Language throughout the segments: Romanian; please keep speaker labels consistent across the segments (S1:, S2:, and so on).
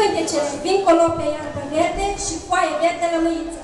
S1: pântecele vin colo pe iarbă verde și foaie verde lămâiță.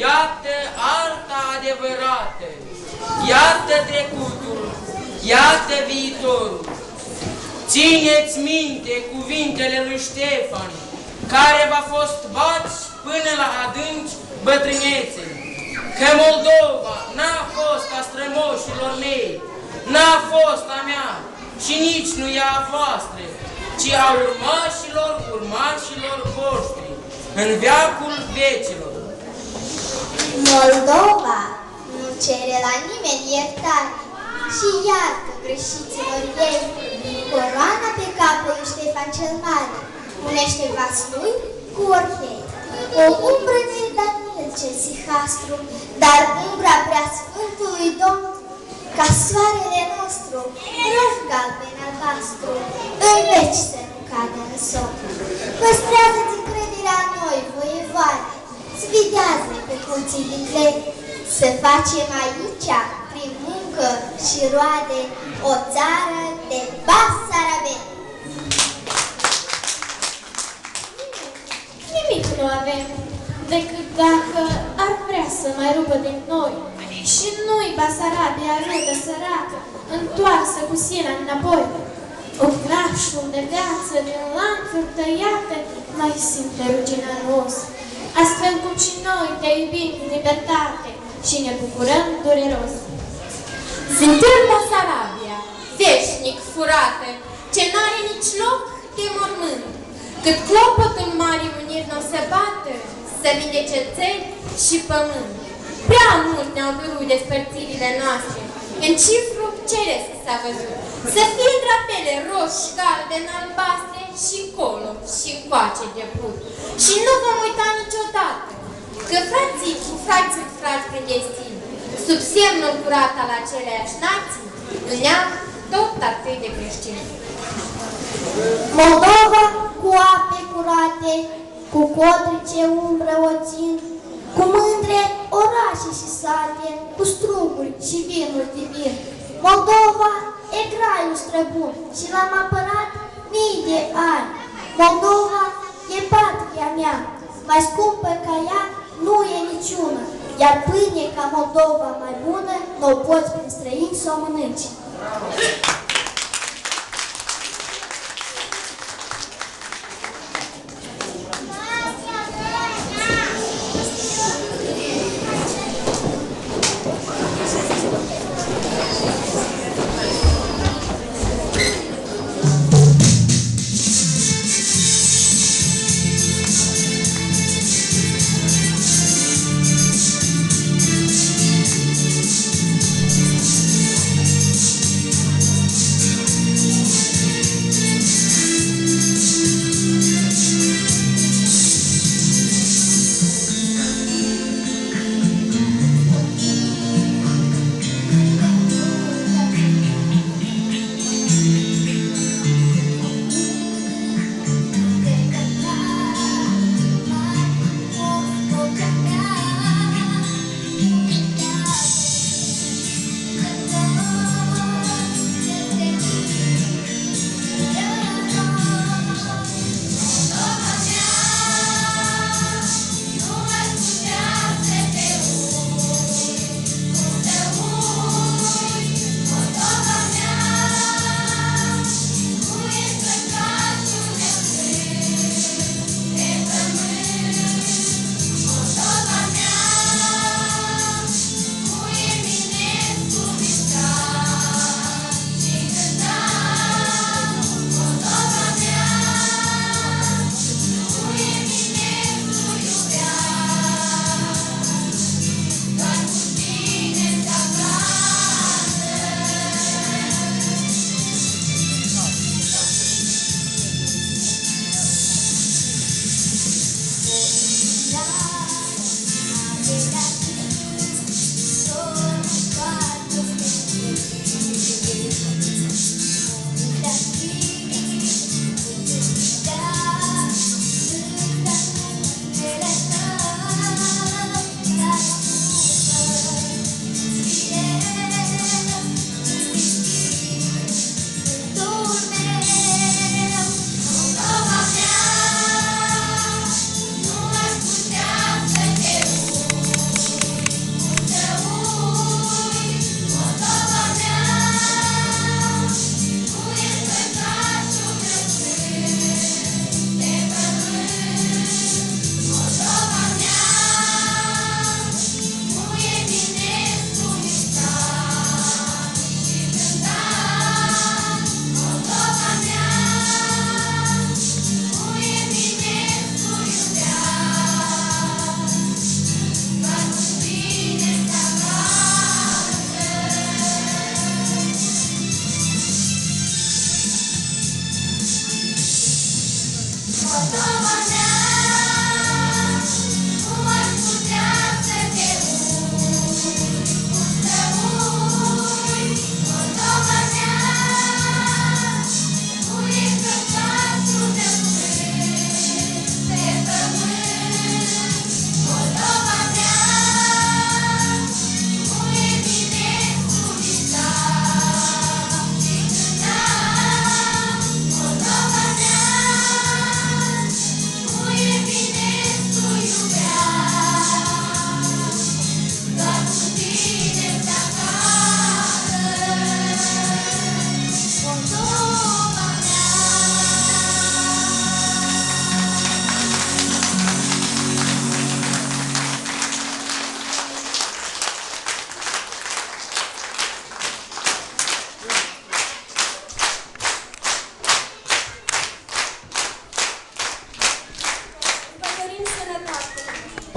S2: Iată arta adevărată, iată trecutul, iată viitorul. Țineți minte cuvintele lui Ștefan, care v-a fost bați până la adânci bătrânețe, că Moldova n-a fost a strămoșilor mei, n-a fost a mea și nici nu e a voastră, ci a urmașilor voștri, în veacul vecilor.
S3: Moldova nu cere la nimeni iertare și iartă greșiților ei. Coroana pe capul lui Ștefan cel Mare unește vaslui cu orchei. O umbră de Daniel cel Sihastru, dar umbra preasfântului Domn, ca soarele nostru, roș galben albastru, în veci să nu cadă în somn. Păstrează-ți încrederea în noi, voievoare, sfidează pe munții din clei, să facem aici, prin muncă și roade, o țară de Basarabeni.
S1: Nimic nu avem, decât dacă ar vrea să mai rupă din noi. Și nu-i Basarabia rudă săracă, întoarsă cu sila înapoi. Obrașul de viață din lanțuri tăiate mai simte rugina în os, astfel cum și noi te iubim în libertate și ne bucurăm dureros.
S4: Suntem Basarabia, veșnic furată, ce n-are nici loc de mormânt, cât clopotul Marii Uniri n-o se bată, să vindece țări și pământ. Prea mult ne-au durut despărțirile noastre, în cifru ceresc s-a văzut, să fie drapele roșii, galbene, albastre și încolo și încoace de put. Și nu vom uita niciodată că frații prin destin, sub semnul curat al aceleiași nații, în neam tot atât de creștin.
S3: Moldova cu ape curate, cu codri ce umbră o țin, cu mândre orașe și sate, cu struguri și vinuri divin. Moldova e graiul străbun și l-am apărat mii de ani. Moldova e patria mea, mai scumpă ca ea nu e niciuna, iar pâine ca Moldova mai bună n-o poți prin străini să o mănânci.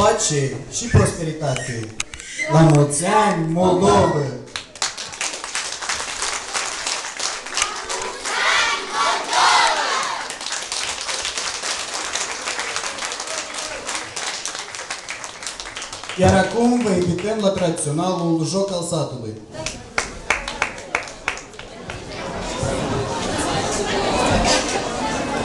S5: pace și prosperitate. La mulți ani, Moldova! Iar acum vă invităm la tradiționalul joc al satului.